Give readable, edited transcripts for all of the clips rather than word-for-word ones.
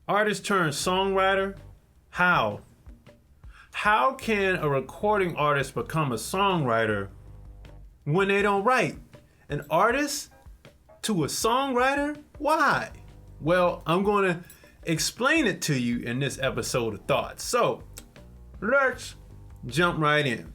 Artist turned songwriter? How? How can a recording artist become a songwriter when they don't write? An artist to a songwriter? Why? Well, I'm going to explain it to you in this episode of Thoughts. So, let's jump right in.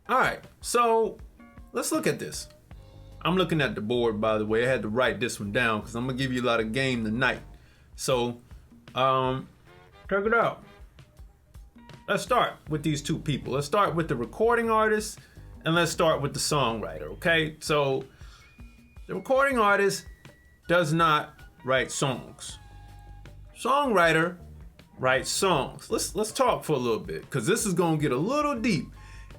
All right, so let's look at this. I'm looking at the board, by the way. I had to write this one down because I'm going to give you a lot of game tonight. So, check it out. Let's start with these two people. Let's start with the recording artist and let's start with the songwriter, okay? So, the recording artist does not write songs. Songwriter writes songs. Let's talk for a little bit because this is going to get a little deep.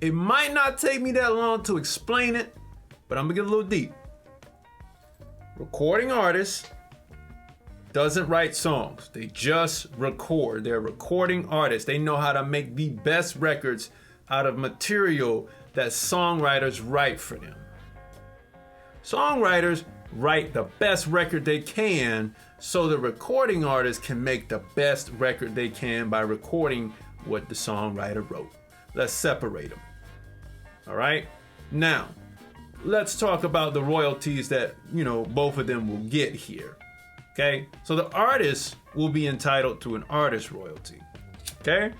It might not take me that long to explain it, but I'm going to get a little deep. Recording artists doesn't write songs. They just record. They're recording artists. They know how to make the best records out of material that songwriters write for them. Songwriters write the best record they can so the recording artist can make the best record they can by recording what the songwriter wrote. Let's separate them. All right? Now, let's talk about the royalties that, both of them will get here. Okay? So the artist will be entitled to an artist royalty. Okay?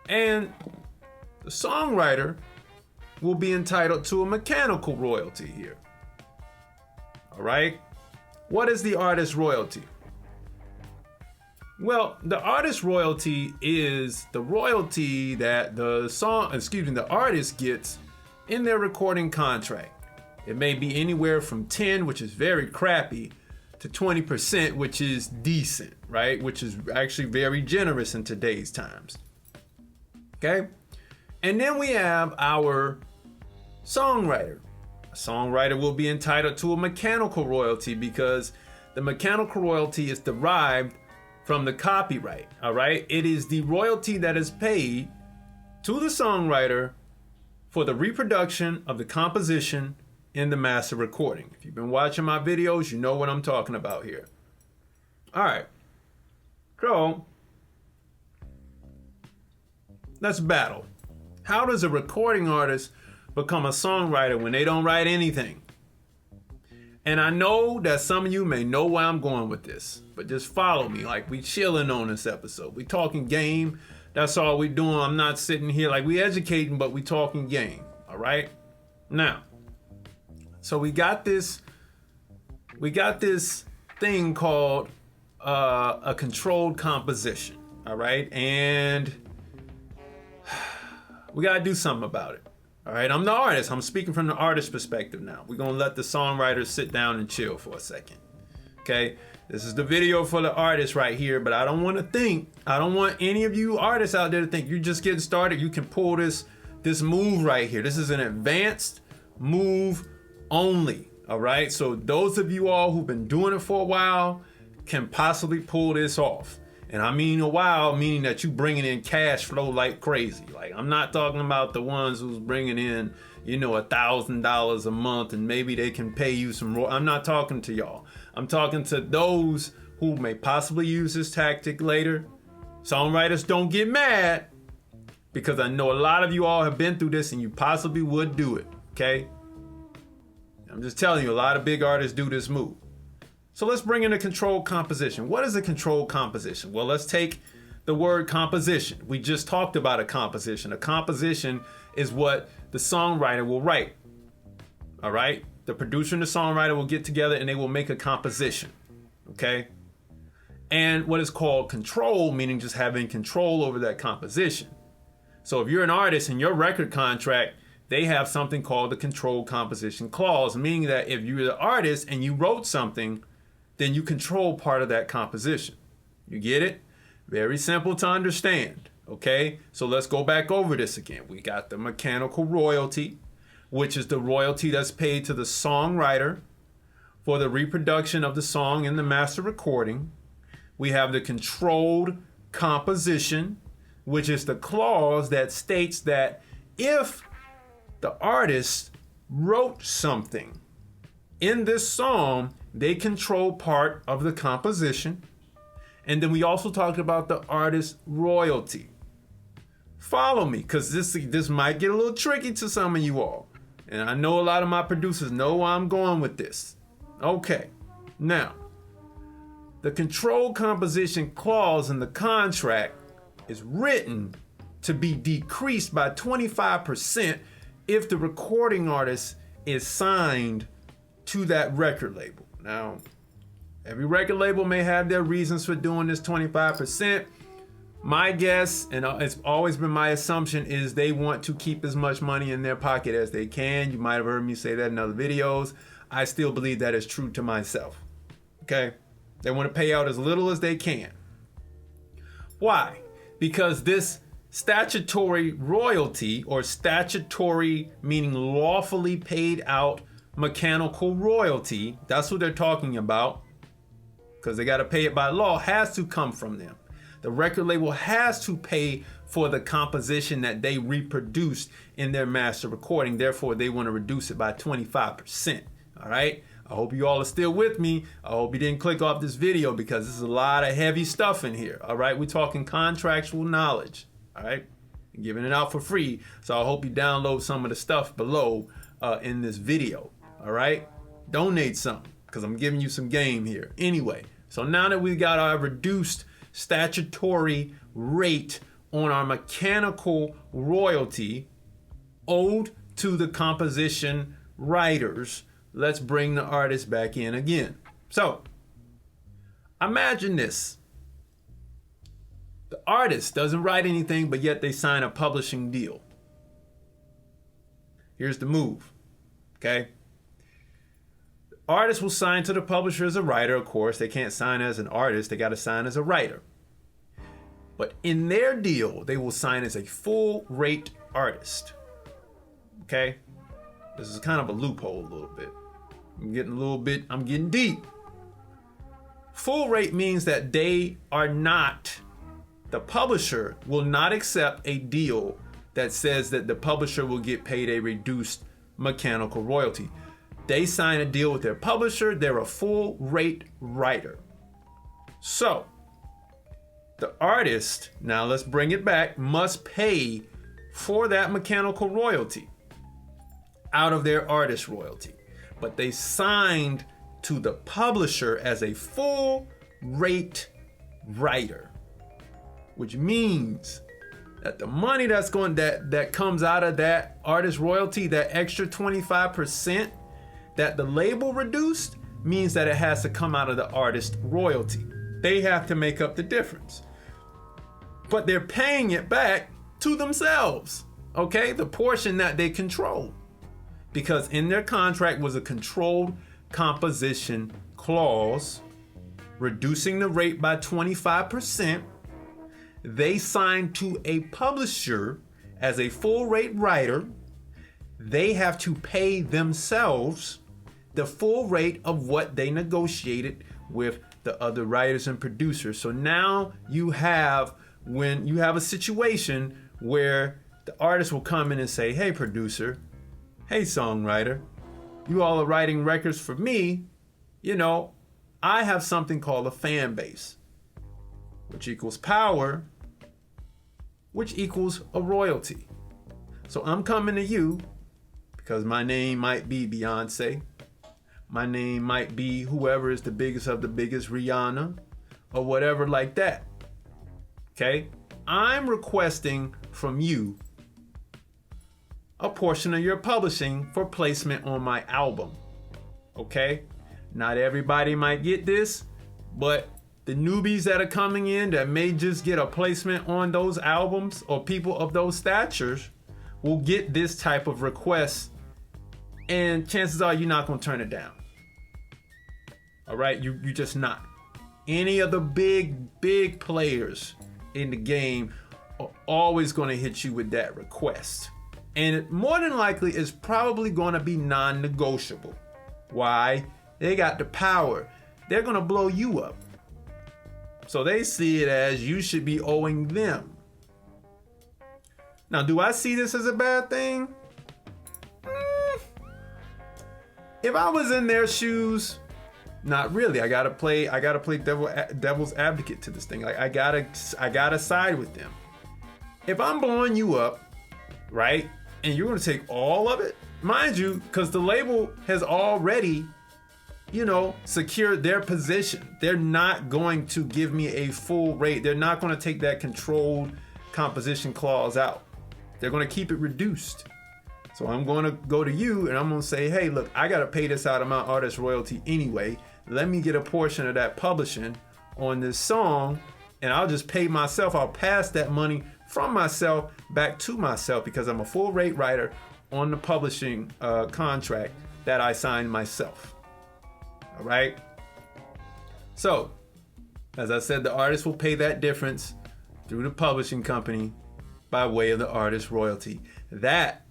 And the songwriter will be entitled to a mechanical royalty here. All right? What is the artist royalty? Well, the artist royalty is the royalty that the artist gets in their recording contract. It may be anywhere from 10, which is very crappy, to 20%, which is decent, right? Which is actually very generous in today's times. Okay? And then we have our songwriter. A songwriter will be entitled to a mechanical royalty because the mechanical royalty is derived from the copyright, all right? It is the royalty that is paid to the songwriter for the reproduction of the composition in the master recording. If you've been watching my videos, you know what I'm talking about here. All right, so let's battle. How does a recording artist become a songwriter when they don't write anything? And I know that some of you may know where I'm going with this, but just follow me. Like, we chilling on this episode. We talking game. That's all we doing. I'm not sitting here like we educating, but we talking game. All right. Now, so we got this thing called a controlled composition. All right, and we gotta do something about it. All right, I'm the artist. I'm speaking from the artist perspective now. We're going to let the songwriters sit down and chill for a second. Okay, this is the video for the artist right here, but I don't want any of you artists out there to think you're just getting started. You can pull this move right here. This is an advanced move only. All right, so those of you all who've been doing it for a while can possibly pull this off. And I mean a while, meaning that you bringing in cash flow like crazy. Like, I'm not talking about the ones who's bringing in, $1,000 a month and maybe they can pay you some. I'm not talking to y'all. I'm talking to those who may possibly use this tactic later. Songwriters, don't get mad, because I know a lot of you all have been through this and you possibly would do it. Okay? I'm just telling you, a lot of big artists do this move. So let's bring in a controlled composition. What is a controlled composition? Well, let's take the word composition. We just talked about a composition. A composition is what the songwriter will write. All right? The producer and the songwriter will get together and they will make a composition. Okay? And what is called control, meaning just having control over that composition. So if you're an artist in your record contract, they have something called the controlled composition clause, meaning that if you're the artist and you wrote something, then you control part of that composition. You get it? Very simple to understand. Okay, so let's go back over this again. We got the mechanical royalty, which is the royalty that's paid to the songwriter for the reproduction of the song in the master recording. We have the controlled composition, which is the clause that states that if the artist wrote something in this song, they control part of the composition. And then we also talked about the artist royalty. Follow me, because this might get a little tricky to some of you all. And I know a lot of my producers know where I'm going with this. Okay, now, the control composition clause in the contract is written to be decreased by 25% if the recording artist is signed to that record label. Now, every record label may have their reasons for doing this 25%. My guess, and it's always been my assumption, is they want to keep as much money in their pocket as they can. You might have heard me say that in other videos. I still believe that is true to myself. Okay? They want to pay out as little as they can. Why? Because this statutory royalty, or statutory meaning lawfully paid out mechanical royalty, that's what they're talking about, because they got to pay it by law, has to come from them. The record label has to pay for the composition that they reproduced in their master recording. Therefore, they want to reduce it by 25%. All right? I hope you all are still with me. I hope you didn't click off this video, because this is a lot of heavy stuff in here. All right? We're talking contractual knowledge. All right? I'm giving it out for free. So I hope you download some of the stuff below in this video. All right? Donate some, because I'm giving you some game here. Anyway, so now that we got our reduced statutory rate on our mechanical royalty owed to the composition writers, let's bring the artist back in again. So imagine this. The artist doesn't write anything, but yet they sign a publishing deal. Here's the move, okay? Artists will sign to the publisher as a writer, of course. They can't sign as an artist. They got to sign as a writer. But in their deal, they will sign as a full rate artist. Okay? This is kind of a loophole a little bit. I'm getting deep. Full rate means that the publisher will not accept a deal that says that the publisher will get paid a reduced mechanical royalty. They sign a deal with their publisher. They're a full rate writer. So the artist, now let's bring it back, must pay for that mechanical royalty out of their artist royalty. But they signed to the publisher as a full rate writer, which means that the money that comes out of that artist royalty, that extra 25%, that the label reduced, means that it has to come out of the artist royalty. They have to make up the difference. But they're paying it back to themselves, okay? The portion that they control. Because in their contract was a controlled composition clause, reducing the rate by 25%. They signed to a publisher as a full rate writer. They have to pay themselves the full rate of what they negotiated with the other writers and producers. So now when you have a situation where the artist will come in and say, hey producer, hey songwriter, you all are writing records for me. You know, I have something called a fan base, which equals power, which equals a royalty. So I'm coming to you because my name might be Beyonce. My name might be whoever is the biggest of the biggest, Rihanna, or whatever like that. Okay? I'm requesting from you a portion of your publishing for placement on my album. Okay? Not everybody might get this, but the newbies that are coming in that may just get a placement on those albums, or people of those statures, will get this type of request, and chances are you're not going to turn it down. All right? You're just not. Any of the big players in the game are always going to hit you with that request. And it more than likely is probably going to be non-negotiable. Why? They got the power. They're going to blow you up. So they see it as you should be owing them. Now, do I see this as a bad thing? If I was in their shoes, not really. I gotta play devil's advocate to this thing. Like I gotta side with them. If I'm blowing you up, right, and you're gonna take all of it, mind you, because the label has already, secured their position. They're not going to give me a full rate. They're not going to take that controlled composition clause out. They're going to keep it reduced. So I'm going to go to you and I'm going to say, hey, look, I got to pay this out of my artist royalty anyway. Let me get a portion of that publishing on this song, and I'll just pay myself. I'll pass that money from myself back to myself because I'm a full rate writer on the publishing contract that I signed myself. All right. So, as I said, the artist will pay that difference through the publishing company by way of the artist royalty. That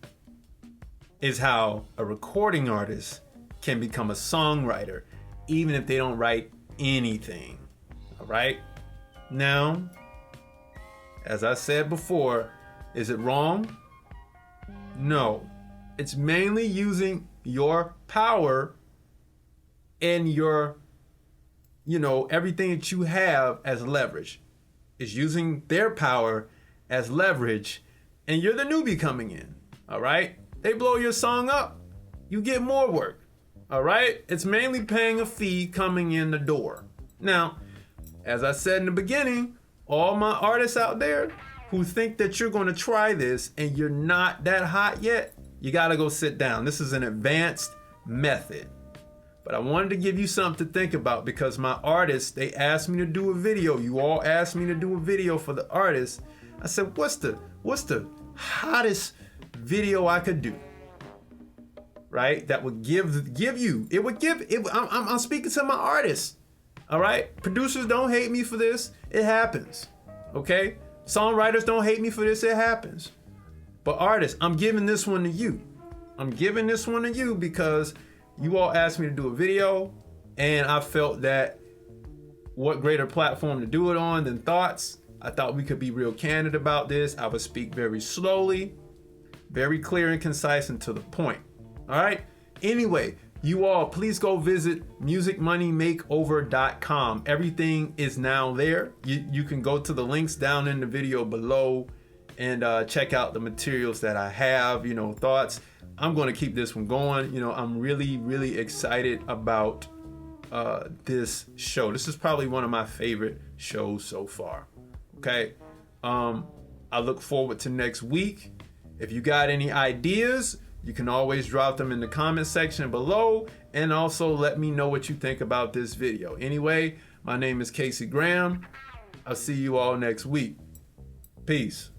is how a recording artist can become a songwriter, even if they don't write anything. All right. Now, as I said before, is it wrong? No. It's mainly using your power and your, everything that you have as leverage. Is using their power as leverage, and you're the newbie coming in. All right? They blow your song up, you get more work. All right? It's mainly paying a fee coming in the door. Now, as I said in the beginning, all my artists out there who think that you're going to try this and you're not that hot yet, you got to go sit down. This is an advanced method. But I wanted to give you something to think about because my artists, they asked me to do a video. You all asked me to do a video for the artists. I said, what's the hottest video I could do? Right? That would I'm speaking to my artists. All right? Producers don't hate me for this. It happens. Okay? Songwriters don't hate me for this. It happens. But artists, I'm giving this one to you. I'm giving this one to you because you all asked me to do a video, and I felt that what greater platform to do it on than Thoughts. I thought we could be real candid about this. I would speak very slowly, very clear and concise and to the point. All right? Anyway, you all, please go visit musicmoneymakeover.com. Everything is now there. You can go to the links down in the video below and check out the materials that I have, Thoughts. I'm going to keep this one going. I'm really, really excited about this show. This is probably one of my favorite shows so far. Okay. I look forward to next week. If you got any ideas, you can always drop them in the comment section below, and also let me know what you think about this video. Anyway, my name is Casey Graham. I'll see you all next week. Peace.